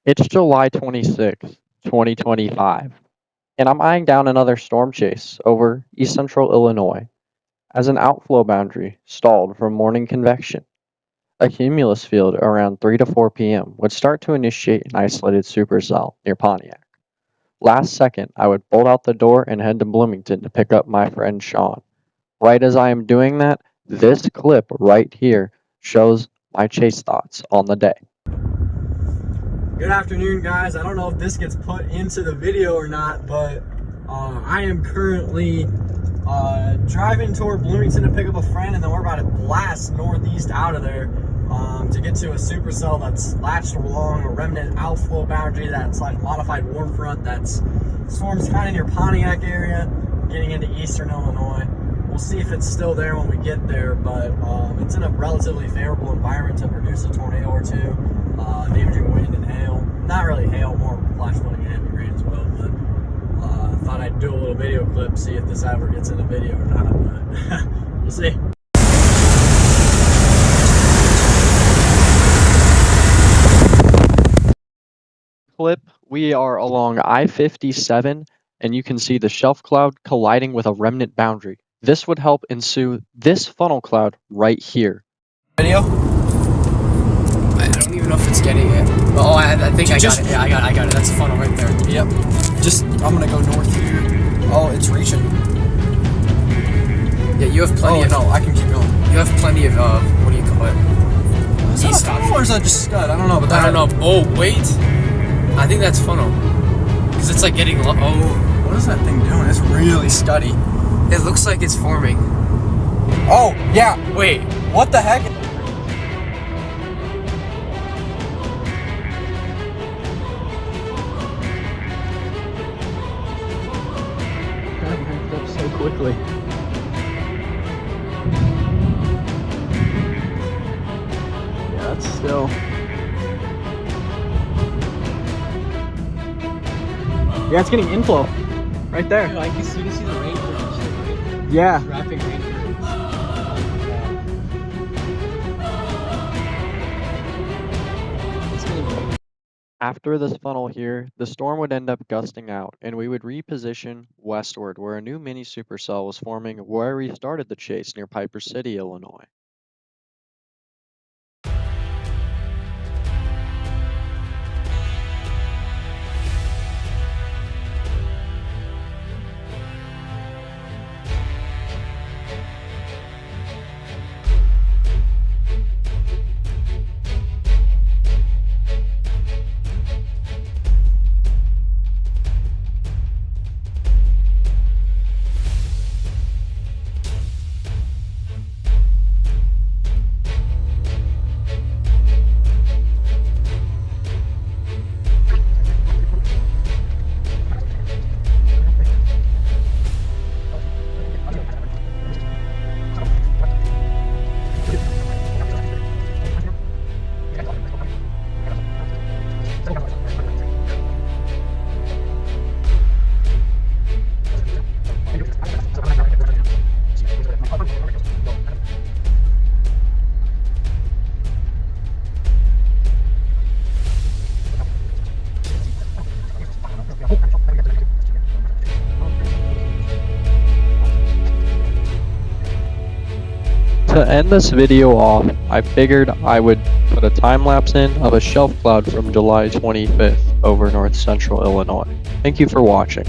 It's July 26th, 2025, and I'm eyeing down another storm chase over East Central Illinois as an outflow boundary stalled from morning convection. A cumulus field around 3 to 4 p.m. would start to initiate an isolated supercell near Pontiac. Last second, I would bolt out the door and head to Bloomington to pick up my friend Sean. Right as I am doing that, this clip right here shows my chase thoughts on the day. Good afternoon, guys. I don't know if this gets put into the video or not, but I am currently driving toward Bloomington to pick up a friend, and then we're about to blast northeast out of there to get to a supercell that's latched along a remnant outflow boundary that's like modified warm front that's storms kind of near Pontiac area, getting into eastern Illinois. We'll see if it's still there when we get there, but it's in a relatively favorable environment to produce a tornado or two, damaging wind and hail. Not really hail, more flash flooding and heavy rain as well, but thought I'd do a little video clip, see if this ever gets in the video or not, but we'll see. Clip, we are along I-57, and you can see the shelf cloud colliding with a remnant boundary. This would help ensue this funnel cloud right here. Video? I don't even know if it's getting it. Oh, I think I got it. Yeah, I got it. That's the funnel right there. Yep. I'm gonna go north here. Oh, it's reaching. Yeah, you have plenty of... no, I can keep going. You have plenty of, what do you call it? Is that a funnel or is that just scud? I don't know, but I don't know. Oh, wait. I think that's funnel. Because it's like getting... Oh. What is that thing doing? It's really scuddy. It looks like it's forming. Oh, yeah. Wait. What the heck? That ramped up so quickly. Yeah, it's still... Yeah, it's getting inflow. Right there. I can see the rain curtains. Yeah. Wrapping rain curtains. After this funnel here, the storm would end up gusting out, and we would reposition westward where a new mini supercell was forming where we started the chase near Piper City, Illinois. To end this video off, I figured I would put a time lapse in of a shelf cloud from July 25th over north central Illinois. Thank you for watching.